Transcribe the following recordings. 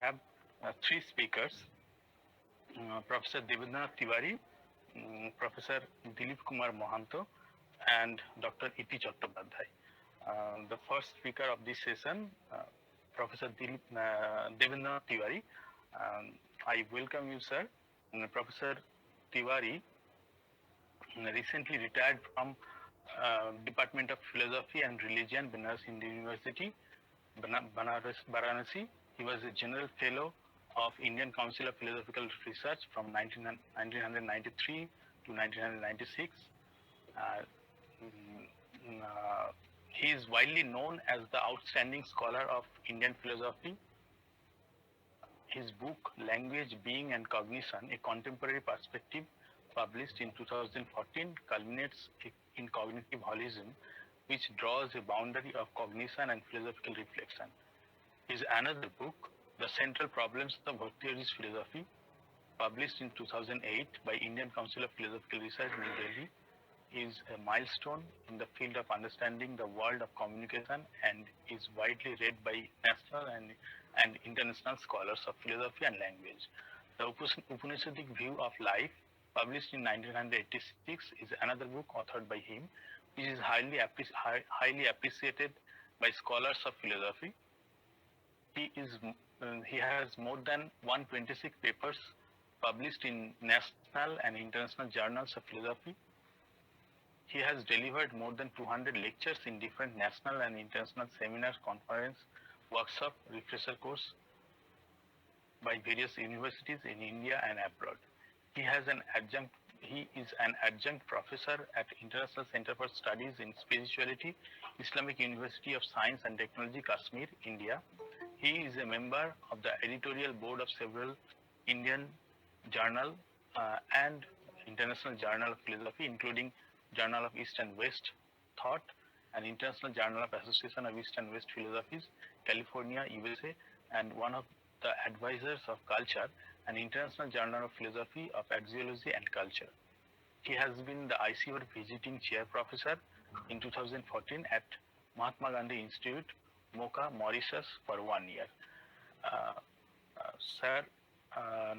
have three speakers, Professor Devendra Nath Tiwari, Professor Dilip Kumar Mohanto, and Dr. Iti Chattopadhyay. The first speaker of this session, Professor Devendra Nath Tiwari. I welcome you, sir. Professor Tiwari recently retired from Department of Philosophy and Religion, Banaras Hindu University, Banaras, Varanasi. He was a general fellow of Indian Council of Philosophical Research from 1993 to 1996. Uh, he is widely known as the outstanding scholar of Indian philosophy. His book, Language, Being and Cognition, A Contemporary Perspective, published in 2014, culminates in cognitive holism, which draws a boundary of cognition and philosophical reflection. His another book, The Central Problems of Bharthhari's Philosophy, published in 2008 by Indian Council of Philosophical Research, New Delhi, is a milestone in the field of understanding the world of communication and is widely read by national and international scholars of philosophy and language. The Upanishadic View of Life, published in 1986, is another book authored by him, which is highly appreciated by scholars of philosophy. He has more than 126 papers published in national and international journals of philosophy. He has delivered more than 200 lectures in different national and international seminars, conference, workshop, refresher course by various universities in India and abroad. He is an adjunct professor at International Center for Studies in Spirituality, Islamic University of Science and Technology, Kashmir, India. He is a member of the editorial board of several Indian journal and international journal of philosophy, including Journal of East and West Thought and International Journal of Association of East and West Philosophies, California, USA, and one of the advisors of culture and International Journal of Philosophy of Axiology and Culture. He has been the ICOR visiting chair professor in 2014 at Mahatma Gandhi Institute, Mocha, Mauritius for 1 year. Sir,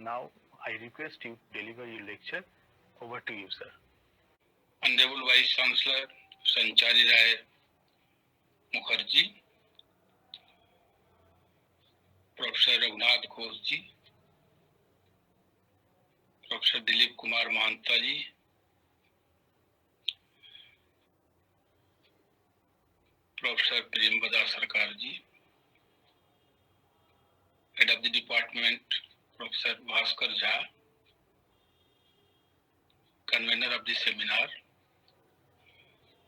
now I request you to deliver your lecture. Over to you, sir. Honorable Vice Chancellor Sanchari Rai Mukherjee, Professor Raghunath Ghosh ji, Professor Dilip Kumar Mahanta ji, Professor Prembada Sarkar ji, Head of the Department Professor Bhaskar Jha, Convener of the seminar,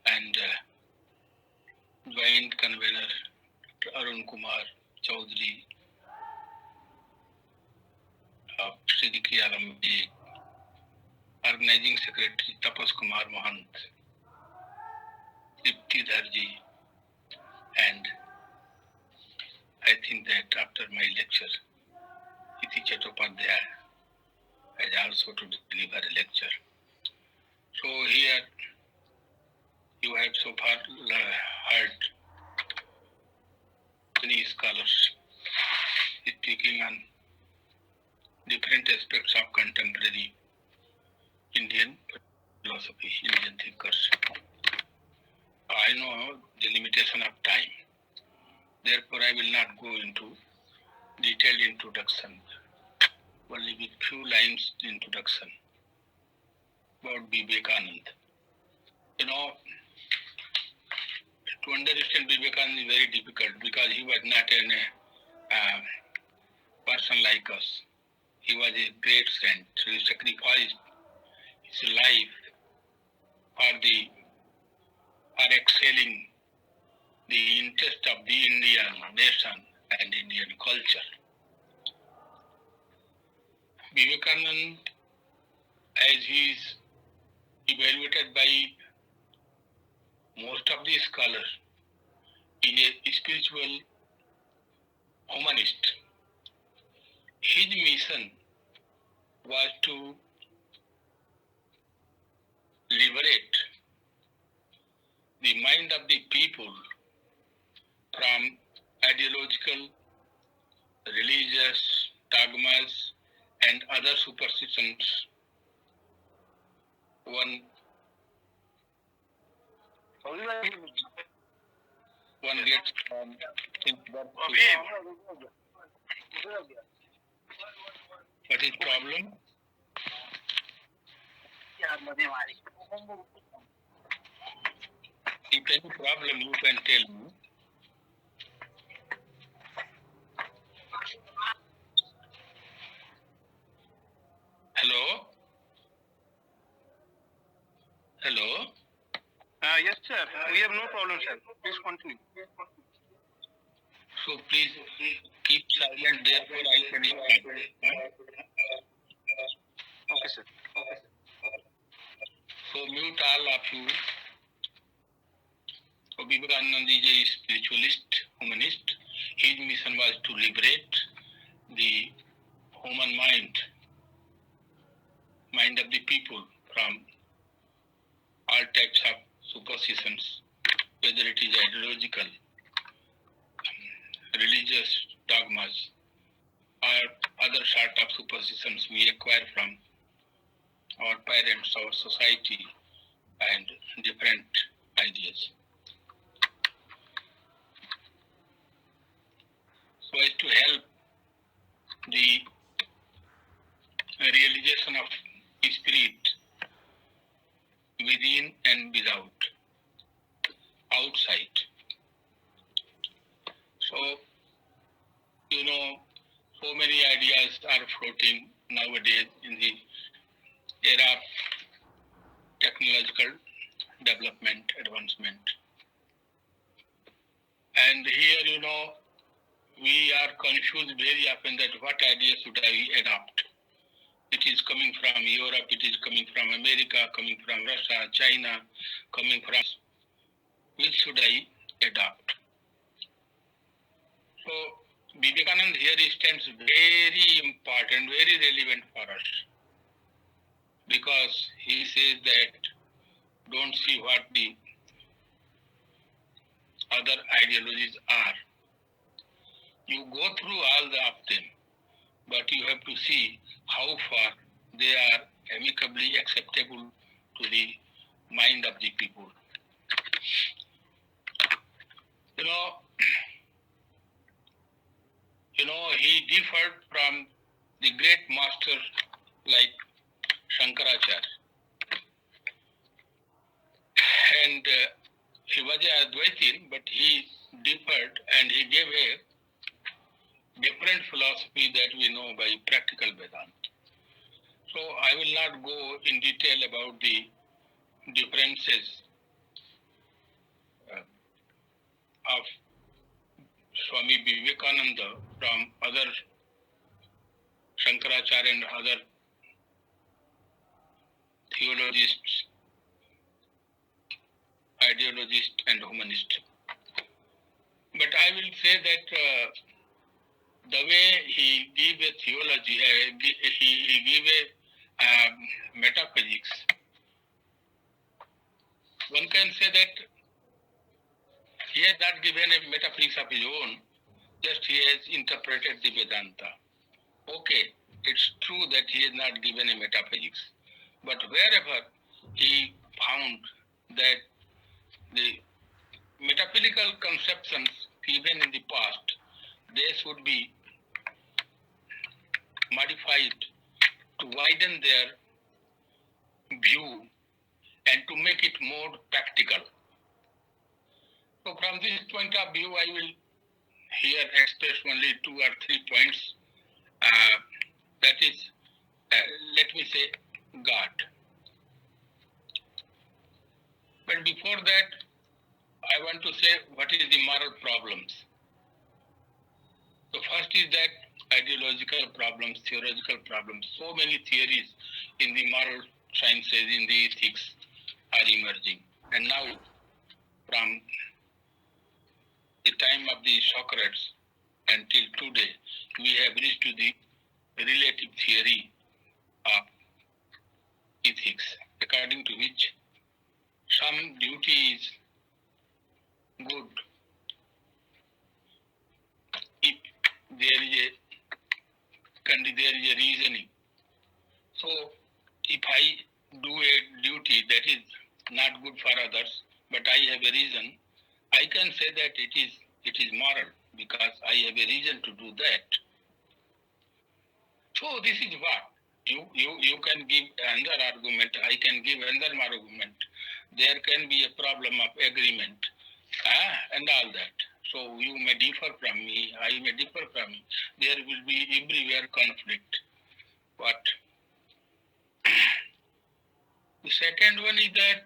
and Joint Convener Arun Kumar Chaudhary of Siddiqui Alam Beg, Organizing Secretary Tapas Kumar Mahant, Dipti Dharji, and I think that after my lecture, Iti Chattopadhyay has also to deliver a lecture. So here you have so far heard many scholars speaking on different aspects of contemporary Indian philosophy, Indian thinkers. I know the limitation of time. Therefore, I will not go into detailed introduction, only with few lines introduction about Vivekananda. You know, to understand Vivekananda is very difficult because he was not a person like us. He was a great saint. He sacrificed his life for excelling the interest of the Indian nation and Indian culture. Vivekananda, as he is evaluated by most of the scholars, is a spiritual humanist. His mission was to liberate the mind of the people from ideological religious dogmas, and other superstitions one gets from since birth. What is problem? If any problem, you can tell me. Hello? Hello? Yes, sir. We have no problem, sir. Please continue. So please keep silent, therefore I can speak. Okay, sir. So mute all of you. So Vivekananda is a spiritualist, humanist. His mission was to liberate the human mind of the people from all types of superstitions, whether it is ideological, religious dogmas, or other sort of superstitions we acquire from our parents, our society, and different ideas. So as to help the realization of spirit within and without, outside. So, so many ideas are floating nowadays in the era of technological development, advancement. And here, we are confused very often that what idea should I adopt? It is coming from Europe, it is coming from America, coming from Russia, China, coming from... Which should I adopt? So, Vivekananda here stands very important, very relevant for us. Because he says that don't see what the other ideologies are. You go through all of them, but you have to see how far they are amicably acceptable to the mind of the people. He differed from the great masters like Shankaracharya. And he was an Advaitin, but he differed and he gave a different philosophy that we know by practical Vedanta. So I will not go in detail about the differences of Swami Vivekananda from other Shankaracharya and other theologists, ideologists and humanists. But I will say that the way he gave a theology, he gave a metaphysics, one can say that he has not given a metaphysics of his own, just he has interpreted the Vedanta. Okay, it's true that he has not given a metaphysics, but wherever he found that the metaphysical conceptions given in the past, they should be modified to widen their view and to make it more practical. So from this point of view, I will here express only 2 or 3 points. That is, let me say, God. But before that, I want to say what is the moral problems. The first is that ideological problems, theological problems. So many theories in the moral sciences, in the ethics are emerging. And now, from the time of the Socrates until today, we have reached to the relative theory of ethics, according to which some duty is good if there is a reasoning. So if I do a duty that is not good for others, but I have a reason, I can say that it is moral because I have a reason to do that. So this is what you can give another argument. I can give another argument. There can be a problem of agreement and all that. So you may differ from me. I may differ from you. There will be everywhere conflict. But the second one is that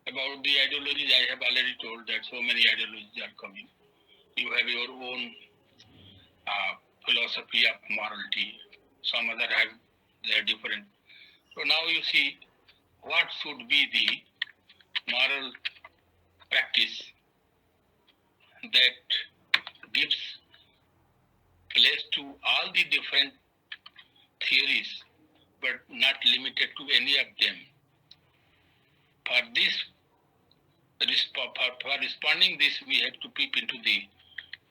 about the ideologies, I have already told that so many ideologies are coming. You have your own philosophy of morality. Some other have their different. So now you see what should be the moral practice that gives place to all the different theories, but not limited to any of them. For responding this, we have to peep into the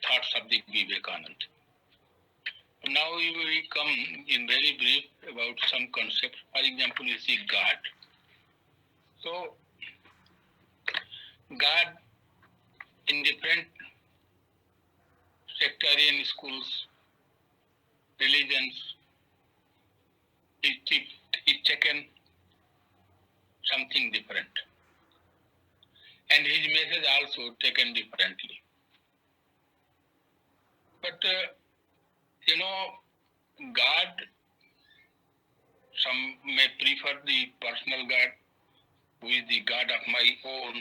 thoughts of the Vivekananda. Now we will come in very brief about some concepts. For example, you see God. So, God in different sectarian schools, religions, is taken something different. And his message also taken differently. But God, some may prefer the personal God, who is the God of my own,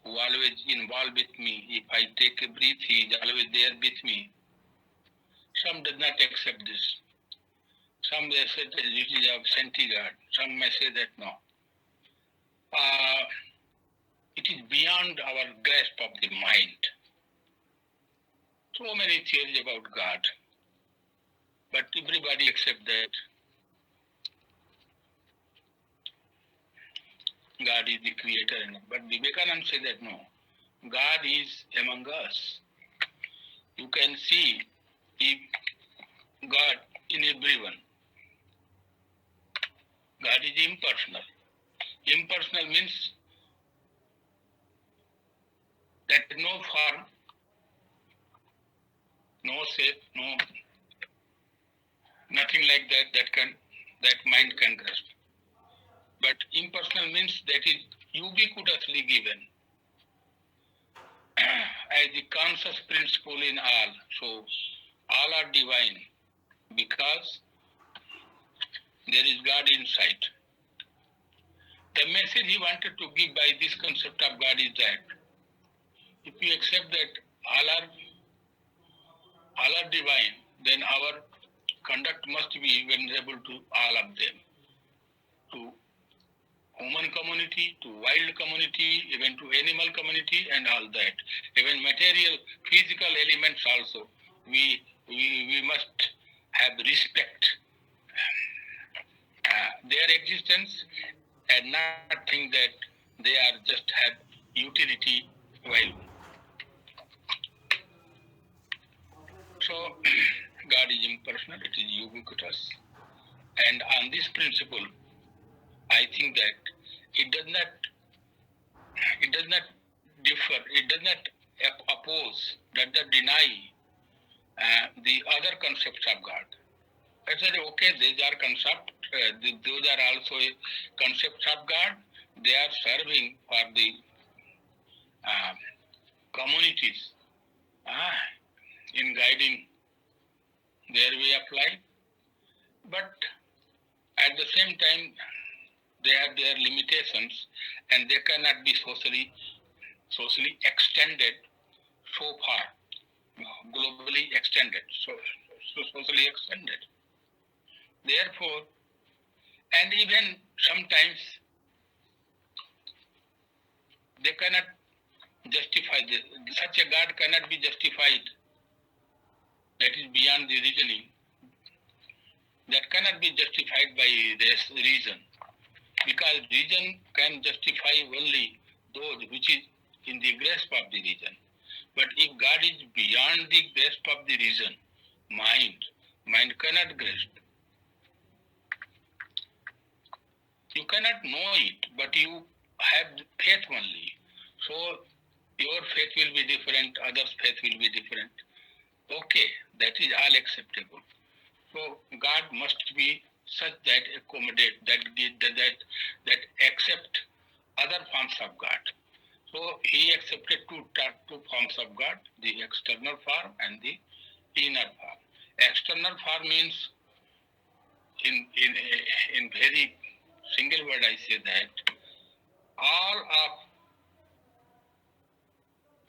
who always involved with me. If I take a breath, he is always there with me. Some does not accept this. Some may say that it is a sentient God. Some may say that no. It is beyond our grasp of the mind. So many theories about God. But everybody accepts that God is the creator. But Vivekananda said that no, God is among us. You can see God in everyone. God is impersonal. Impersonal means that no form, no shape, nothing like that mind can grasp. But impersonal means that is ubiquitously given as the conscious principle in all. So all are divine because there is God inside. The message he wanted to give by this concept of God is that if you accept that all are divine, then our conduct must be venerable to all of them, to human community, to wild community, even to animal community and all that. Even material, physical elements also, we must have respect their existence and not think that they are just have utility while. So God is impersonal, it is ubiquitous. And on this principle, I think that it does not differ, it does not oppose, does not deny the other concepts of God. I said, okay, these are concepts, those are also concepts of God. They are serving for the communities in guiding their way of life. But at the same time, they have their limitations and they cannot be socially extended so far, globally extended, so socially extended. Therefore, and even sometimes they cannot justify this. Such a God cannot be justified. That is beyond the reasoning. That cannot be justified by this reason. Because reason can justify only those which is in the grasp of the reason. But if God is beyond the grasp of the reason, mind cannot grasp. You cannot know it, but you have faith only. So your faith will be different, others' faith will be different. Okay, that is all acceptable. So God must be such that accommodate, that accept other forms of God. So he accepted two forms of God, the external form and the inner form. External form means in very single word I say that all of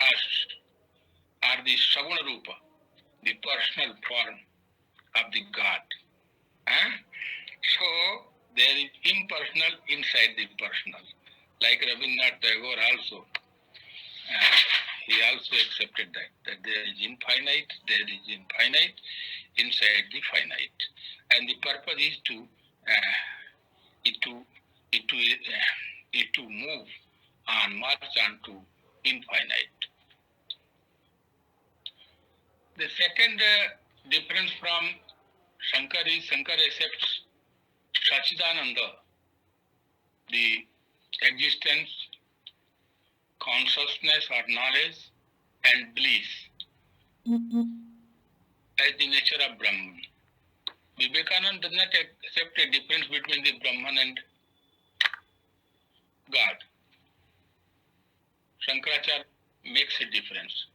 us are the Saguna Rupa, the personal form of the God. Huh? So there is impersonal inside the personal. Like Devendra Nath Tiwari also, he also accepted that there is infinite inside the finite. And the purpose is to move on, march on to infinite. The second difference from Shankar is Shankar accepts Sachidananda, the existence, consciousness or knowledge, and bliss as the nature of Brahman. Vivekananda does not accept a difference between the Brahman and God. Shankaracharya makes a difference.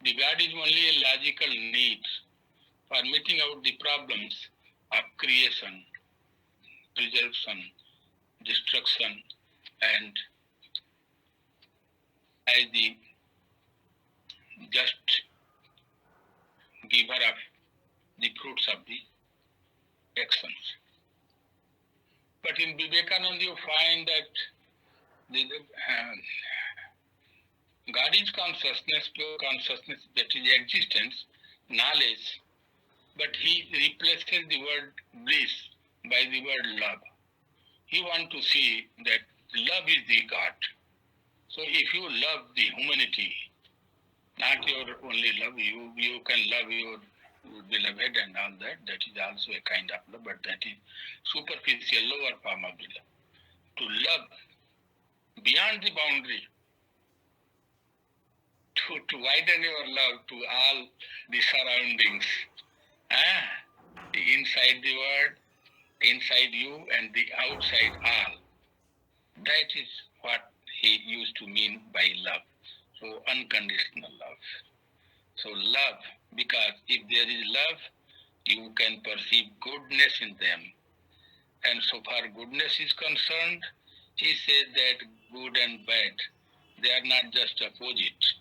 The God is only a logical need for meeting out the problems of creation, preservation, destruction, and as the just giver of the fruits of the actions. But in Vivekananda you find that God is consciousness, pure consciousness, that is existence, knowledge, but he replaces the word bliss by the word love. He wants to see that love is the God. So if you love the humanity, not your only love, you can love your beloved and all that is also a kind of love, but that is superficial, lower form of the love. To love beyond the boundary, to widen your love to all the surroundings, the inside the world, inside you and the outside all. That is what he used to mean by love. So unconditional love. So love, because if there is love, you can perceive goodness in them. And so far goodness is concerned, he says that good and bad, they are not just opposite.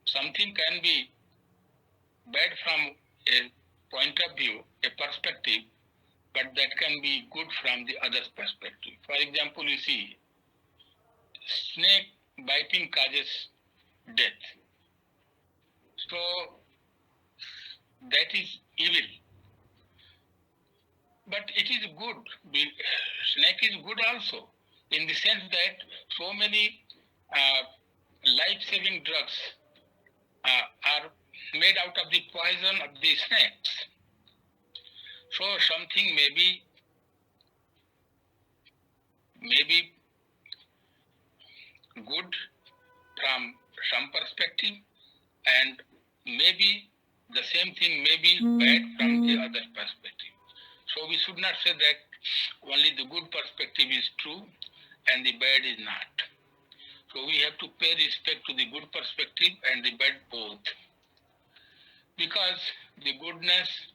Something can be bad from a point of view, a perspective, but that can be good from the other's perspective. For example, you see, snake biting causes death. So that is evil. But it is good. Snake is good also, in the sense that so many life-saving drugs are made out of the poison of the snakes. So something may be good from some perspective, and maybe the same thing may be bad from the other perspective. So we should not say that only the good perspective is true and the bad is not. So we have to pay respect to the good perspective and the bad both. Because the goodness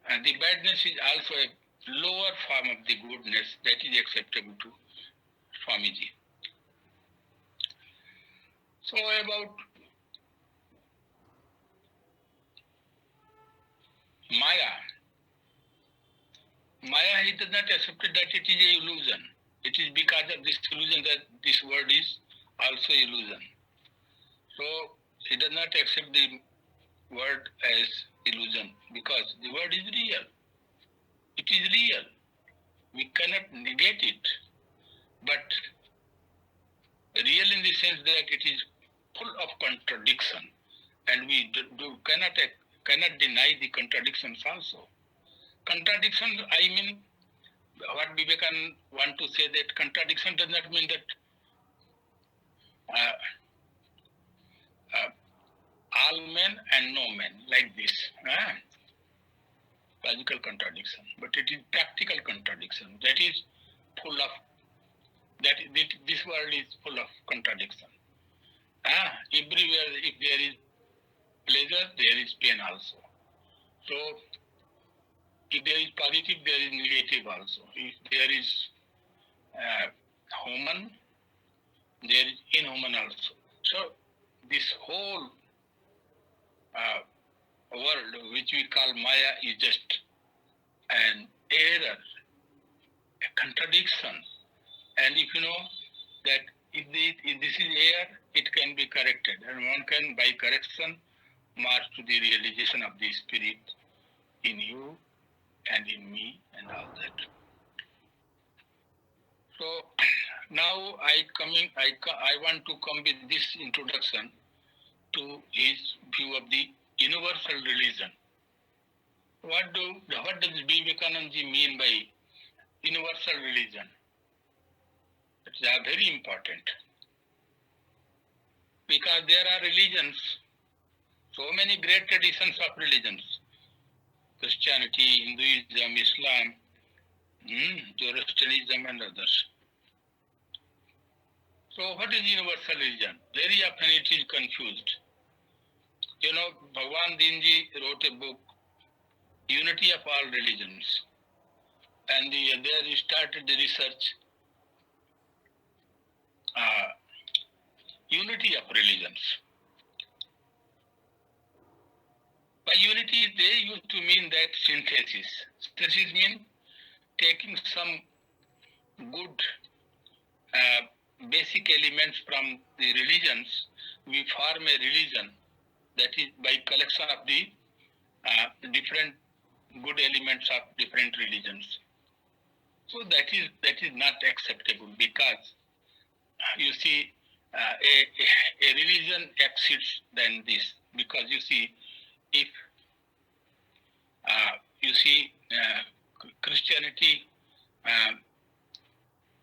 and the badness is also a lower form of the goodness that is acceptable to Swamiji. So about Maya, he does not accept that it is an illusion. It is because of this illusion that this word is also illusion. So he does not accept the word as illusion because the word is real. It is real. We cannot negate it. But Real in the sense that it is full of contradiction, and we cannot deny the contradictions also. Contradictions, I mean, what Vivekananda want to say that contradiction does not mean that uh, all men and no men, like this. Logical contradiction, but it is practical contradiction. That is full of, this world is full of contradiction. Everywhere, if there is pleasure, there is pain also. So, if there is positive, there is negative also. If there is human, there is inhuman also. So, this whole world, which we call Maya, is just an error, a contradiction. And if you know that if this is error, it can be corrected. And one can, by correction, march to the realization of the spirit in you and in me and all that. So now I want to come with this introduction to his view of the universal religion. What does Vivekananda mean by universal religion? It's very important, because there are religions, so many great traditions of religions: Christianity, Hinduism, Islam, Zoroastrianism, and others. So what is universal religion? Very often it is confused. You know, Bhagwan Dinji wrote a book, Unity of All Religions, and there he started the research, unity of religions. By unity, they used to mean that synthesis. Synthesis means taking some good basic elements from the religions, we form a religion, that is by collection of the different good elements of different religions. So that is not acceptable, because you see a religion exceeds than this, because you see, if you see Christianity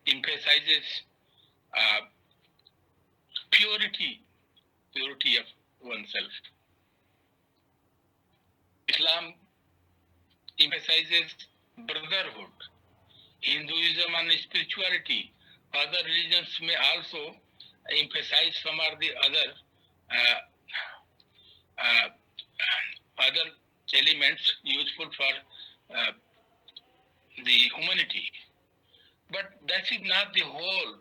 emphasizes purity of oneself. Islam emphasizes brotherhood. Hinduism and spirituality. Other religions may also emphasize some of the other elements useful for the humanity. But that is not the whole,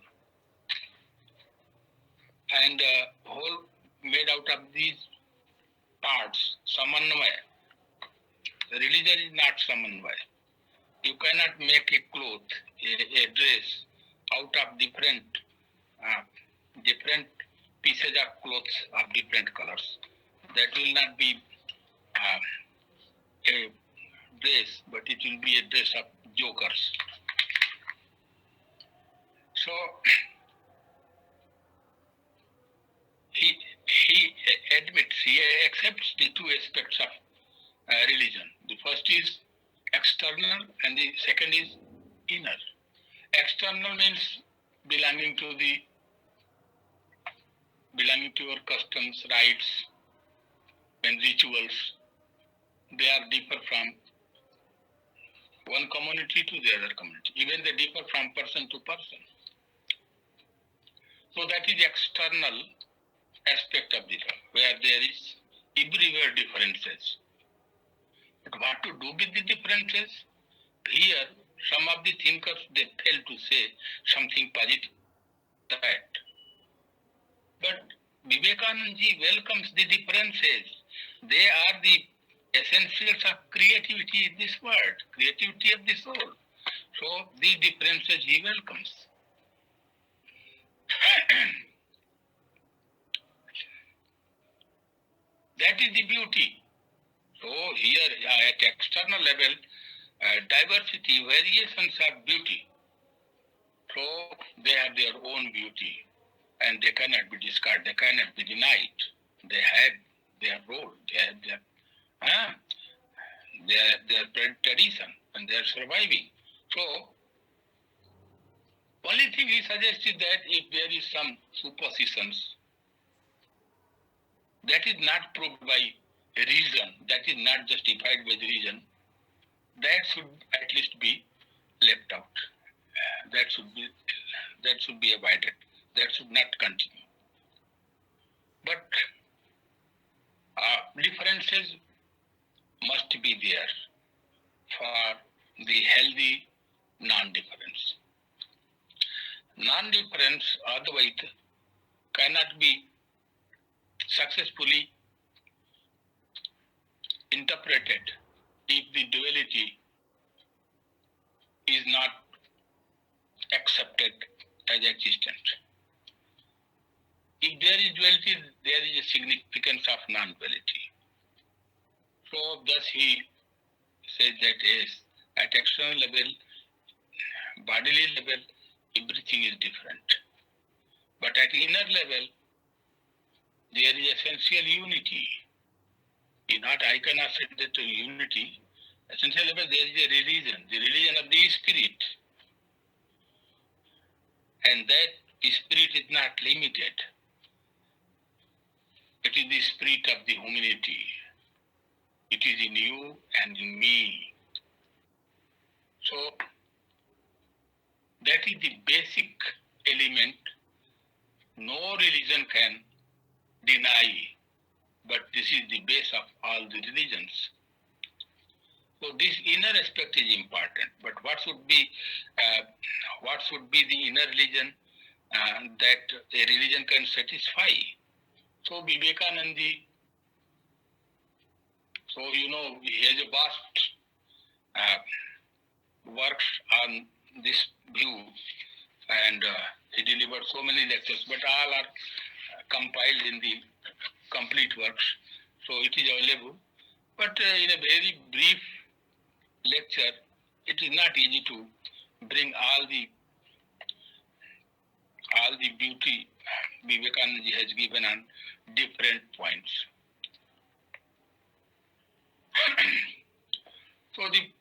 and whole made out of these parts, samanvaya. Religion is not samanvaya. You cannot make a cloth, a dress out of different pieces of clothes of different colors. That will not be a dress, but it will be a dress of jokers. So he accepts the two aspects of religion. The first is external and the second is inner. External means belonging to your customs, rites, and rituals. They are differ from one community to the other community. Even they differ from person to person. So that is external aspect of the law, where there is everywhere differences. But what to do with the differences? Here, some of the thinkers, they fail to say something positive. But Vivekananda welcomes the differences. They are the essentials of creativity in this world, creativity of the soul. So these differences he welcomes. That is the beauty. So here at external level, diversity, variations of beauty. So they have their own beauty. and they cannot be discarded, they cannot be denied. They had their role, they had their tradition, and they are surviving. So, only thing he suggested that if there is some superstitions that is not proved by reason, that is not justified by the reason, that should at least be left out. That should be avoided. That should not continue. But differences must be there for the healthy non-difference. Non-difference otherwise cannot be successfully interpreted if the duality is not accepted as existent. If there is duality, there is a significance of non-duality. So thus he says that yes, at external level, bodily level, everything is different. But at inner level, there is essential unity. I cannot say that unity. Essential level, there is a religion, the religion of the spirit. And that spirit is not limited. It is the spirit of the humanity. It is in you and in me. So, that is the basic element no religion can deny, but this is the base of all the religions. So this inner aspect is important. But what should be the inner religion that a religion can satisfy? So Vivekanandi, he has a vast works on this view, and he delivered so many lectures, but all are compiled in the complete works, so it is available. But in a very brief lecture, it is not easy to bring all the beauty Vivekananda has given on different points. So the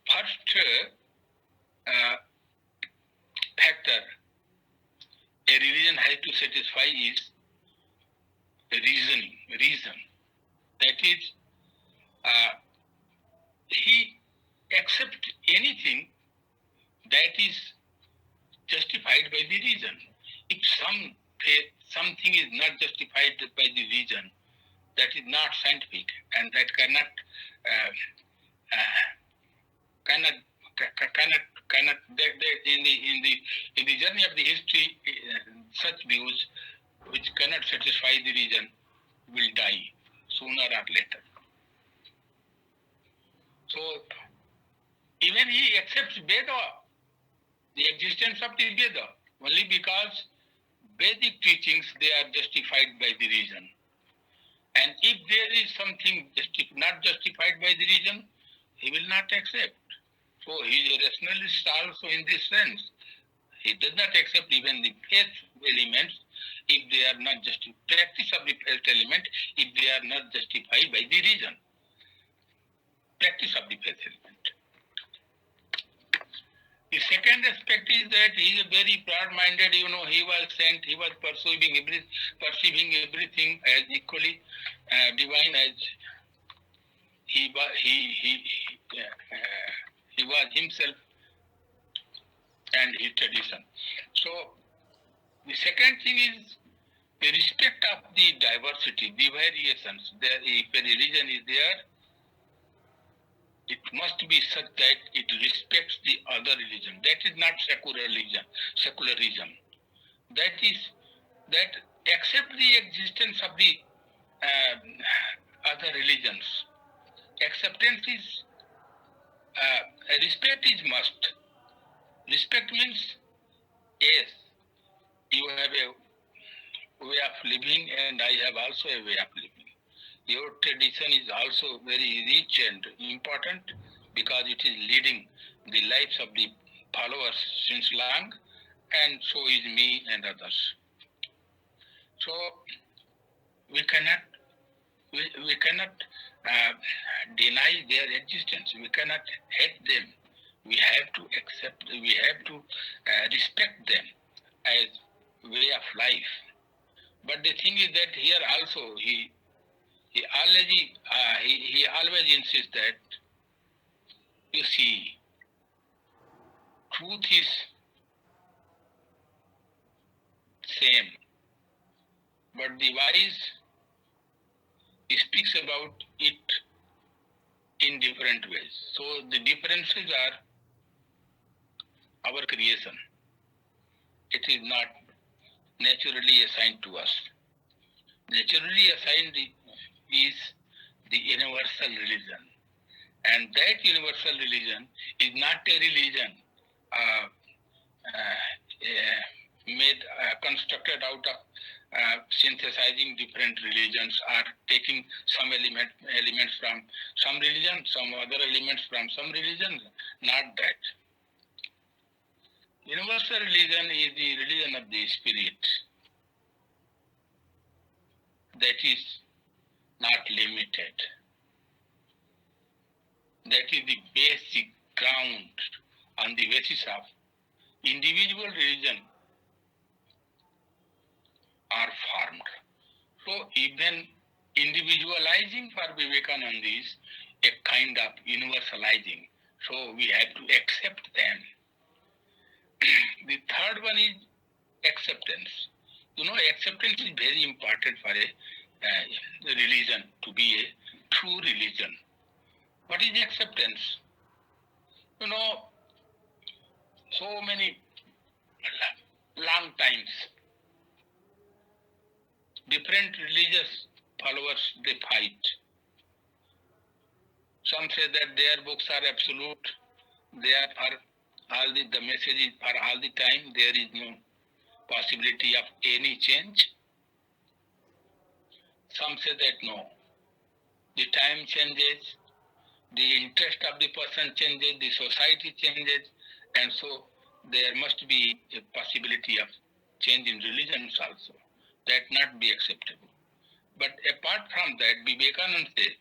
first factor a religion has to satisfy is reason. That is, he accepts anything that is justified by the reason. If something is not justified by the reason, that is not scientific, and that cannot in the journey of the history, such views which cannot satisfy the reason will die sooner or later. So even he accepts Veda, the existence of the Veda, only because Vedic teachings, they are justified by the reason. And if there is something not justified by the reason, he will not accept. So he is a rationalist also in this sense. He does not accept even the faith elements if they are not practice of the faith element if they are not justified by the reason. Practice of the faith element. The second aspect is that he is a very broad-minded, he was sent, he was perceiving everything as equally divine as he was himself and his tradition. So the second thing is the respect of the diversity, the variations. If a religion is there, it must be such that it respects the other religion. That is not secularism. That accept the existence of the other religions. Acceptance is respect is must. Respect means yes, you have a way of living and I have also a way of living. Your tradition is also very rich and important because it is leading the lives of the followers since long, and so is me and others. So we cannot deny their existence. We cannot hate them. We have to accept. We have to respect them as way of life. But the thing is that here also he always insists that, you see, truth is same, but the wise speaks about it in different ways. So the differences are our creation. It is not naturally assigned to us. Naturally assigned is the universal religion. And that universal religion is not a religion constructed out of synthesizing different religions or taking some elements from some religion, some other elements from some religion. Not that. Universal religion is the religion of the spirit that is not limited. That is the basic ground on the basis of individual religion are formed. So even individualizing for Vivekananda is a kind of universalizing. So we have to accept them. The third one is acceptance. You know, acceptance is very important for a religion to be a true religion. What is acceptance? You know, so many long times, different religious followers, they fight. Some say that their books are absolute, they are for all the message is for all the time, there is no possibility of any change. Some say that no, the time changes, the interest of the person changes, the society changes, and so there must be a possibility of change in religions also. That not be acceptable. But apart from that, Vivekananda says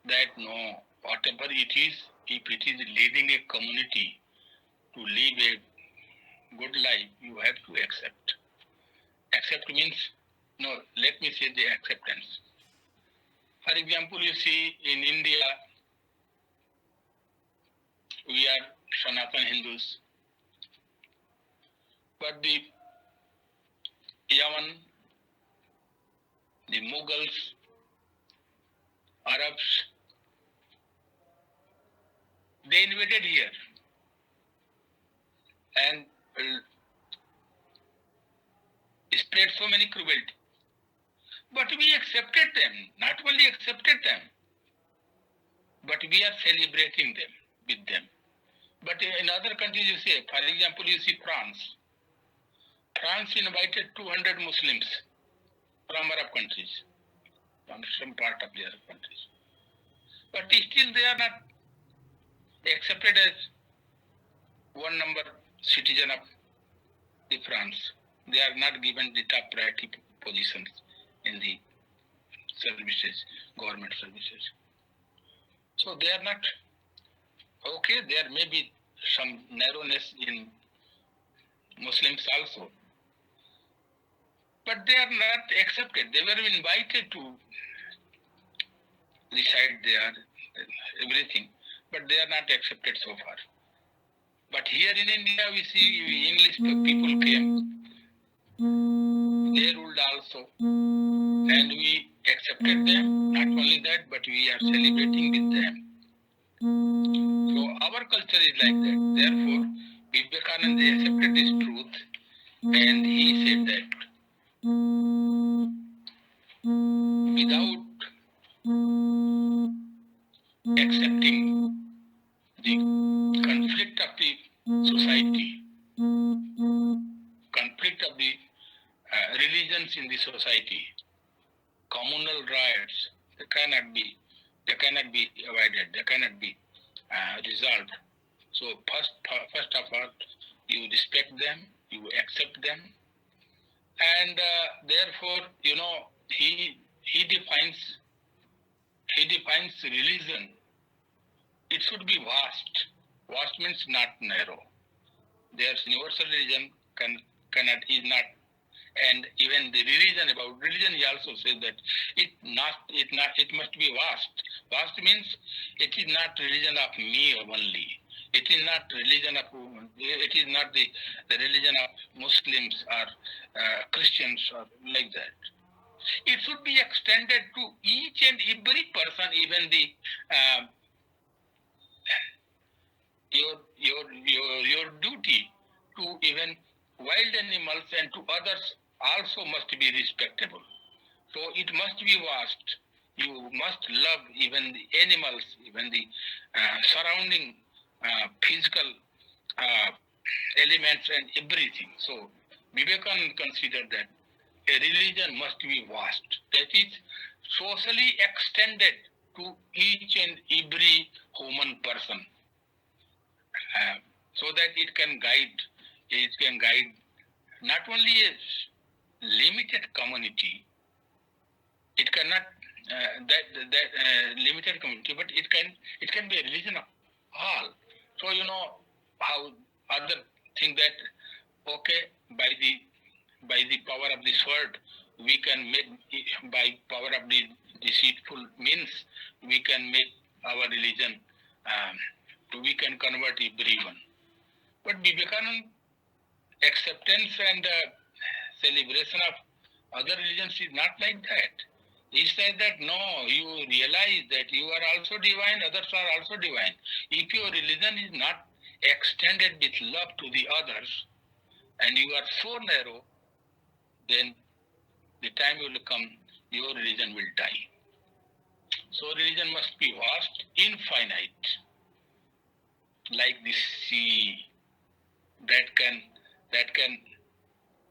that no, whatever it is, if it is leading a community to live a good life, you have to accept. Accept means, no, let me say the acceptance. For example, you see in India, we are Sanatana Hindus, but the Yavan, the Mughals, Arabs, they invaded here and spread so many cruelty. But we accepted them, not only accepted them, but we are celebrating them with them. But in other countries, you see, for example, you see France. France invited 200 Muslims from Arab countries, from some part of the Arab countries. But still they are not accepted as one number citizen of the France. They are not given the top priority positions in the services, government services. So they are not okay. There may be some narrowness in Muslims also, but they are not accepted. They were invited to recite their everything, but they are not accepted so far. But here in India, we see English people came. They ruled also, and we accepted them. Not only that, but we are celebrating with them. So our culture is like that. Therefore, Vivekananda accepted this truth, and he said that without accepting the conflict of the society, conflict of the religions in the society, communal riots, they cannot be avoided, they cannot be resolved. So first of all, you respect them, you accept them, and therefore, he defines religion. It should be vast. Vast means not narrow. There's universal religion is not, and even the religion he also says that it must be vast. Vast means it is not religion of me only. It is not religion of, it is not the religion of Muslims or Christians or like that. It should be extended to each and every person, even the your duty to even wild animals and to others also must be respectable. So it must be vast. You must love even the animals, even the surrounding physical elements and everything. So Vivekananda considered that a religion must be vast. That is socially extended to each and every human person, so that it can guide not only a limited community. It cannot limited community, but it can be a religion of all. So how other think that okay, by the power of the sword we can make, by power of the deceitful means we can make our religion, we can convert everyone. But Vivekananda acceptance and celebration of other religions is not like that. He said that no, you realize that you are also divine, others are also divine. If your religion is not extended with love to the others, and you are so narrow, then the time will come, your religion will die. So religion must be vast, infinite, like the sea that can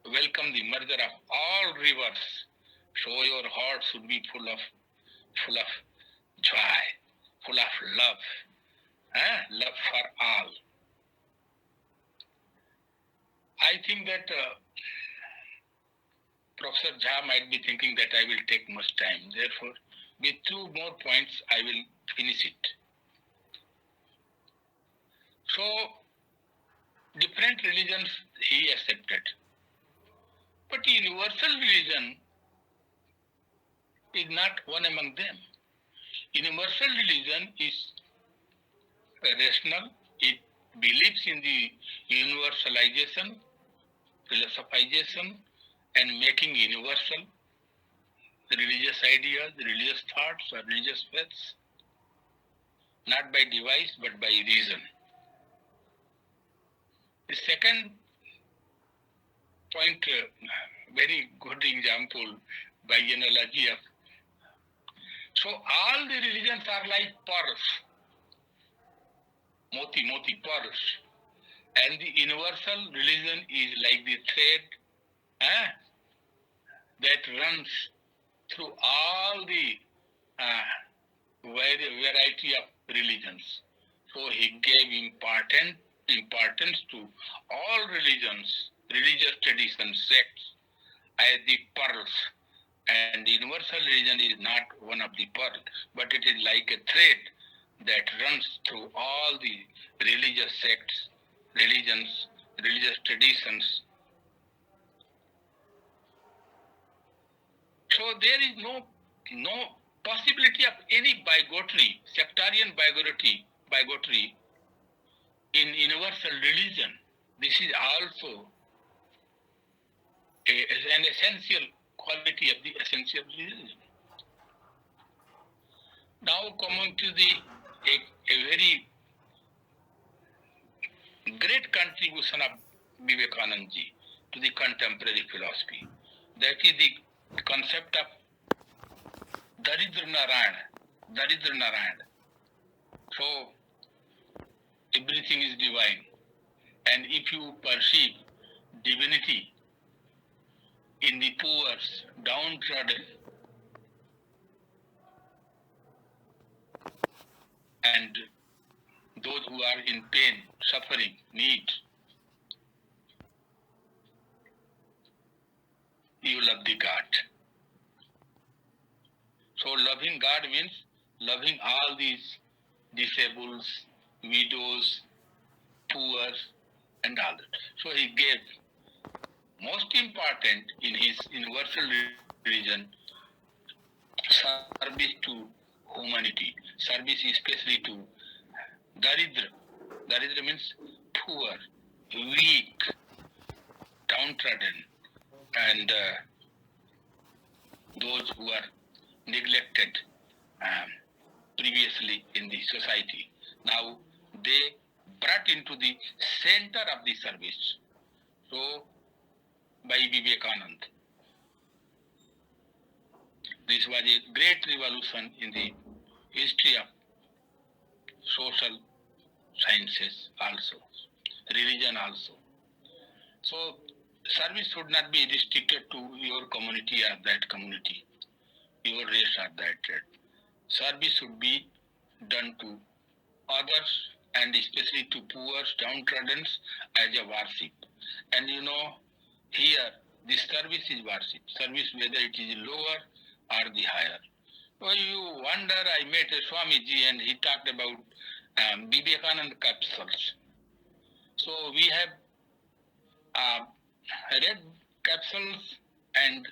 welcome the merger of all rivers. So your heart should be full of joy, full of love, love for all. I think that Professor Jha might be thinking that I will take much time. Therefore, with 2 more points, I will finish it. So, different religions he accepted. But universal religion is not one among them. Universal religion is rational. It believes in the universalization, philosophization, and making universal religious ideas, religious thoughts, or religious faiths, not by device but by reason. The second point, very good example by analogy of, so all the religions are like pearls, moti pearls, and the universal religion is like the thread that runs through all the variety of religions. So he gave importance to all religions, religious traditions, sects as the pearls. And the universal religion is not one of the pearls, but it is like a thread that runs through all the religious sects, religions, religious traditions. So there is no possibility of any bigotry, sectarian bigotry in universal religion. This is also an essential quality of the essential religion. Now coming to a very great contribution of Vivekananda ji to the contemporary philosophy, that is the concept of Daridra Narayana. So everything is divine, and if you perceive divinity in the poor, downtrodden, and those who are in pain, suffering, need, love the God. So loving God means loving all these disabled, widows, poor, and all that. So he gave most important in his universal religion service to humanity, service especially to Daridra. Daridra means poor, weak, downtrodden, and those who are neglected previously in the society. Now they brought into the center of the service. So by Vivekananda. This was a great revolution in the history of social sciences also, religion also. So service should not be restricted to your community or that community, your race or that race. Service should be done to others and especially to poor, downtrodden as a worship. And here the service is worship. Service whether it is lower or the higher. So you wonder, I met a Swamiji and he talked about Vivekananda capsules. So we have red capsules and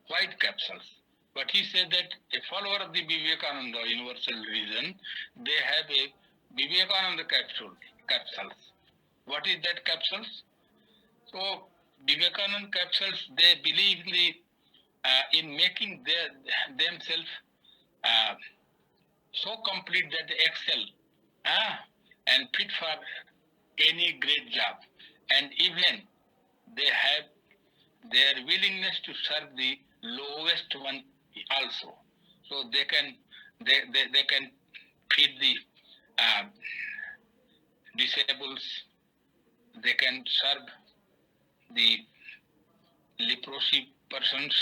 white capsules. But he said that a follower of the Vivekananda universal religion, they have a Vivekananda capsules. What is that capsules? So Vivekananda capsules, they believe in making themselves so complete that they excel and fit for any great job. And even they have their willingness to serve the lowest one also. So they can feed the disabled, they can serve the leprosy persons,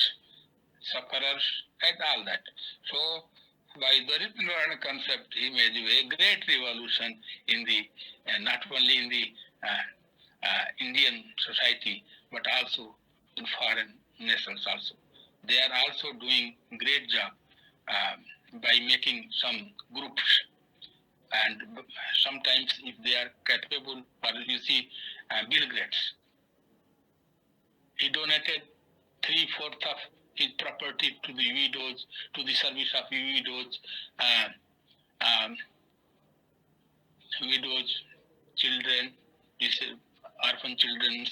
sufferers, and all that. So by Devendra Nath concept, he made a great revolution in the not only in the Indian society, but also in foreign nations also. They are also doing great job by making some groups, and sometimes if they are capable, or you see Bill Gates, he donated 3/4 of his property to the widows, to the service of widows, widows, children, orphan children,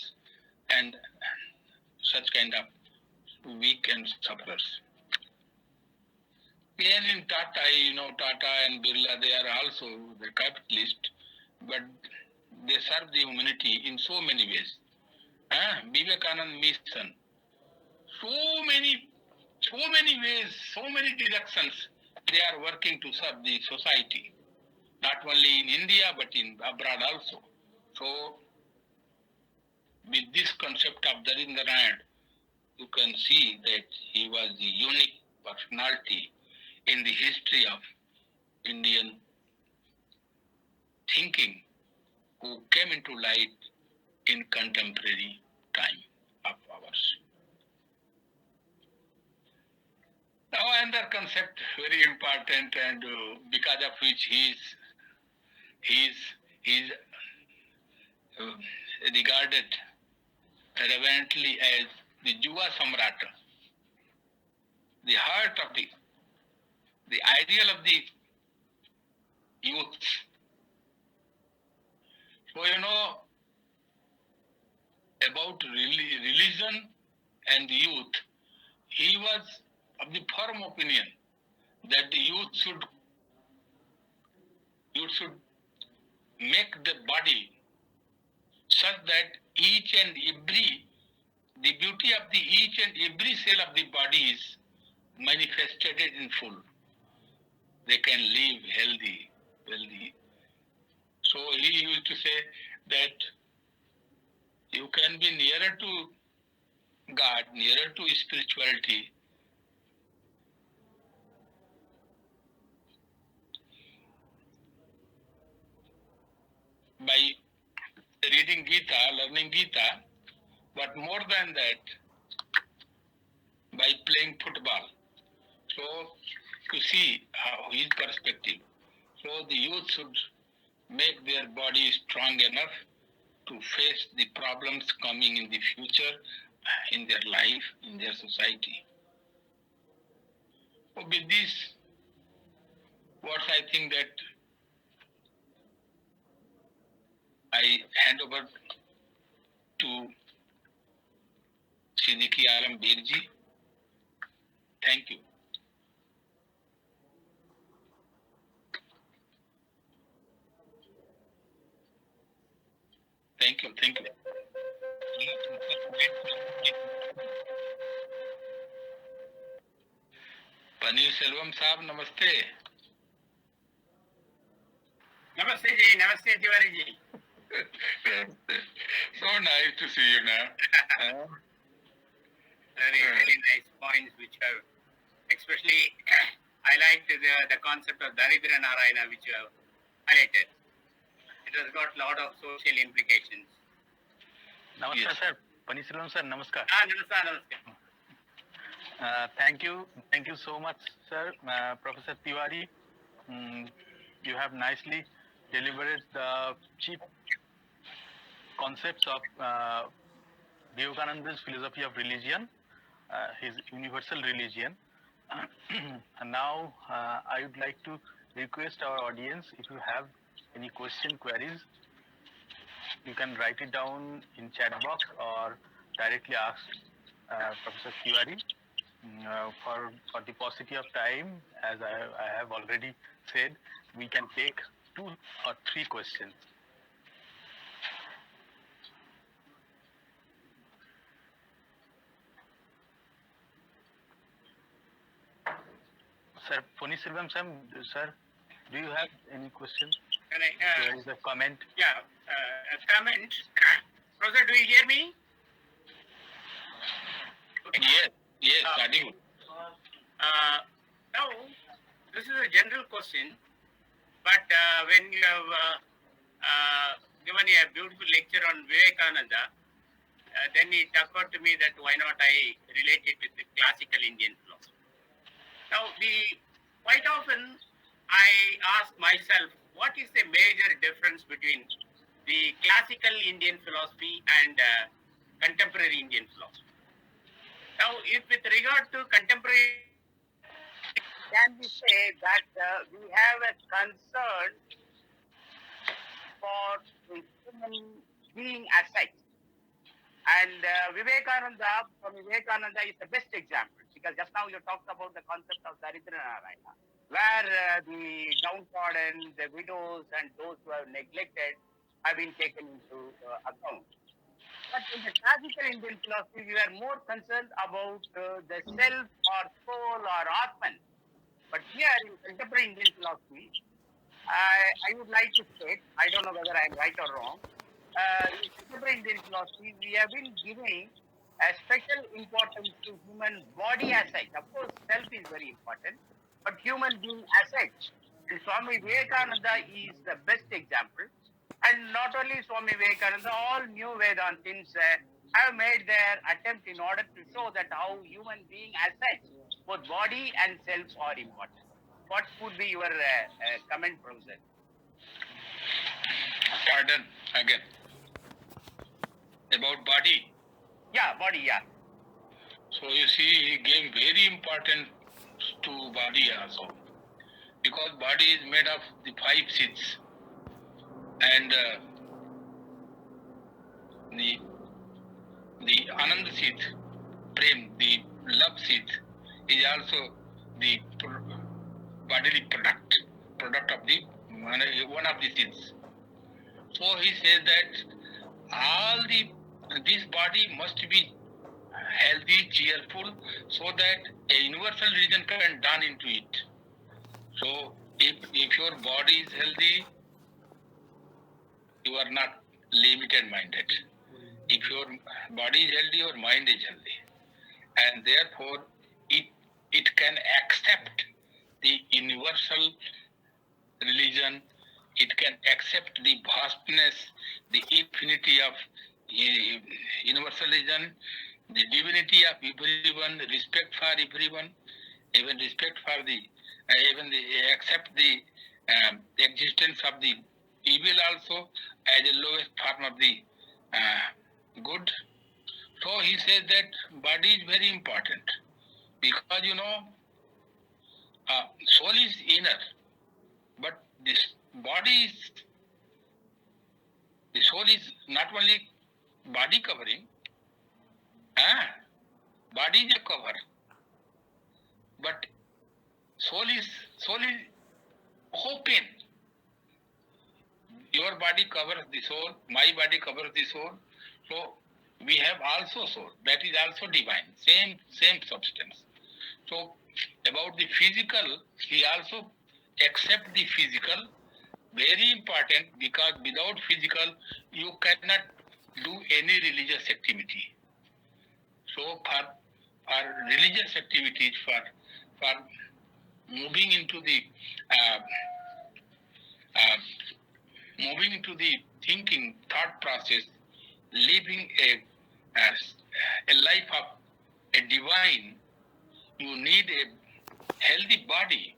and such kind of weak and sufferers. And in Tata, Tata and Birla, they are also the capitalists, but they serve the humanity in so many ways. Vivekananda mission, so many ways, so many directions they are working to serve the society, not only in India but in abroad also. So with this concept of Devendra Nath, you can see that he was the unique personality in the history of Indian thinking who came into light in contemporary time of ours. Now another concept very important, and because of which he is regarded reverently as the Yuva Samrat, the heart of the ideal of the youth. So about religion and youth, he was of the firm opinion that the youth should make the body such that the beauty of each and every cell of the body is manifested in full. They can live healthy, wealthy. So he used to say that you can be nearer to God, nearer to spirituality by reading Gita, learning Gita, but more than that, by playing football. So to see his perspective. So the youth should make their body strong enough to face the problems coming in the future, in their life, in their society. So with this, what I think that I hand over to Siddiqui Alam Begji. Thank you. Thank you. Thank you. Paneer Selvam Saab, Namaste. Namaste ji, Namaste Tiwari ji. So nice to see you now. Very nice points which have, especially I liked the concept of Daridra Narayana which you have highlighted. It has got a lot of social implications. Namaskar, Yes. sir. Panisalam, sir. Namaskar. Namaskar. Thank you so much, sir. Professor Tiwari, you have nicely delivered the chief concepts of Vivekananda's philosophy of religion, his universal religion. And now I would like to request our audience, if you have any question, queries, you can write it down in chat box or directly ask Professor Tiwari. For the paucity of time, as I have already said, we can take 2 or 3 questions. Sir, Ponisilvam sir, do you have any question? Can I, There is a comment. yeah, a comment. Professor, do you hear me? Yes, Sadiq. Now, this is a general question, but when you have given a beautiful lecture on Vivekananda, then it occurred to me that why not I relate it with the classical Indian philosophy. Now, quite often I ask myself, what is the major difference between the classical Indian philosophy and contemporary Indian philosophy? Now, if with regard to contemporary, can we say that we have a concern for the human being as such? And from Vivekananda is the best example, because just now you talked about the concept of Daridra Narayana, where the downtrodden, the widows, and those who have neglected have been taken into account. But in the classical Indian philosophy, we are more concerned about the self or soul or Atman. But here in contemporary Indian philosophy, I would like to state, I don't know whether I am right or wrong, in contemporary Indian philosophy, we have been giving a special importance to human body as such. Of course, self is very important, but human being as such. And Swami Vivekananda is the best example. And not only Swami Vivekananda, all new Vedantins have made their attempt in order to show that how human being as such, both body and self are important. What would be your comment, Professor? Pardon again. About body. Yeah, body, yeah. So you see, he gave very important to body also, because body is made of the 5 seats, and the Anand seat, Prem, the love seat, is also the bodily product of the one of the seats. So he says that this body must be healthy, cheerful, so that a universal religion can done into it. So if your body is healthy, you are not limited minded. If your body is healthy, your mind is healthy, and therefore it can accept the universal religion. It can accept the vastness, the infinity of universal religion, the divinity of everyone, respect for everyone, even respect for the, even the accept the existence of the evil also as the lowest form of the good. So he says that body is very important because soul is inner, but this body is, the soul is not only body covering, body is a cover, but soul is open. Your body covers the soul, my body covers the soul. So we have also soul. That is also divine, same substance. So about the physical, he also accept the physical, very important, because without physical you cannot do any religious activity. So for religious activities, for moving into the uh, uh, moving into the thinking, thought process, living a life of a divine, you need a healthy body,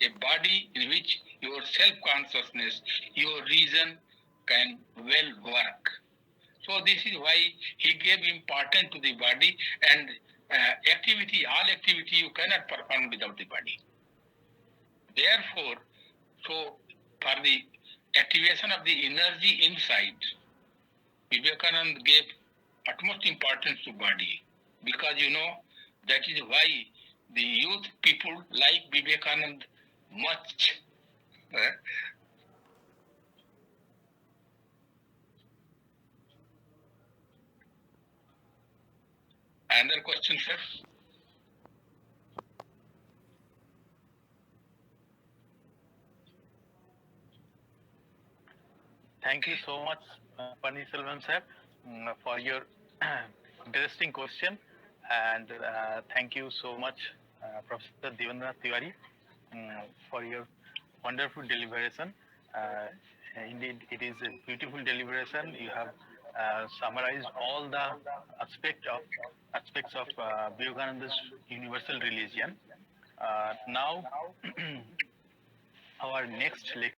a body in which your self-consciousness, your reason can well work. So this is why he gave importance to the body, and activity, all activity you cannot perform without the body. Therefore, so for the activation of the energy inside, Vivekananda gave utmost importance to body, because that is why the youth people like Vivekananda much. eh? Another question, sir? Thank you so much, Paneerselvam sir, for your interesting question, and thank you so much, Professor Devendra Nath Tiwari, for your wonderful deliberation. Indeed, it is a beautiful deliberation. You have summarized all the aspects of Vivekananda's universal religion. Now, our next lecture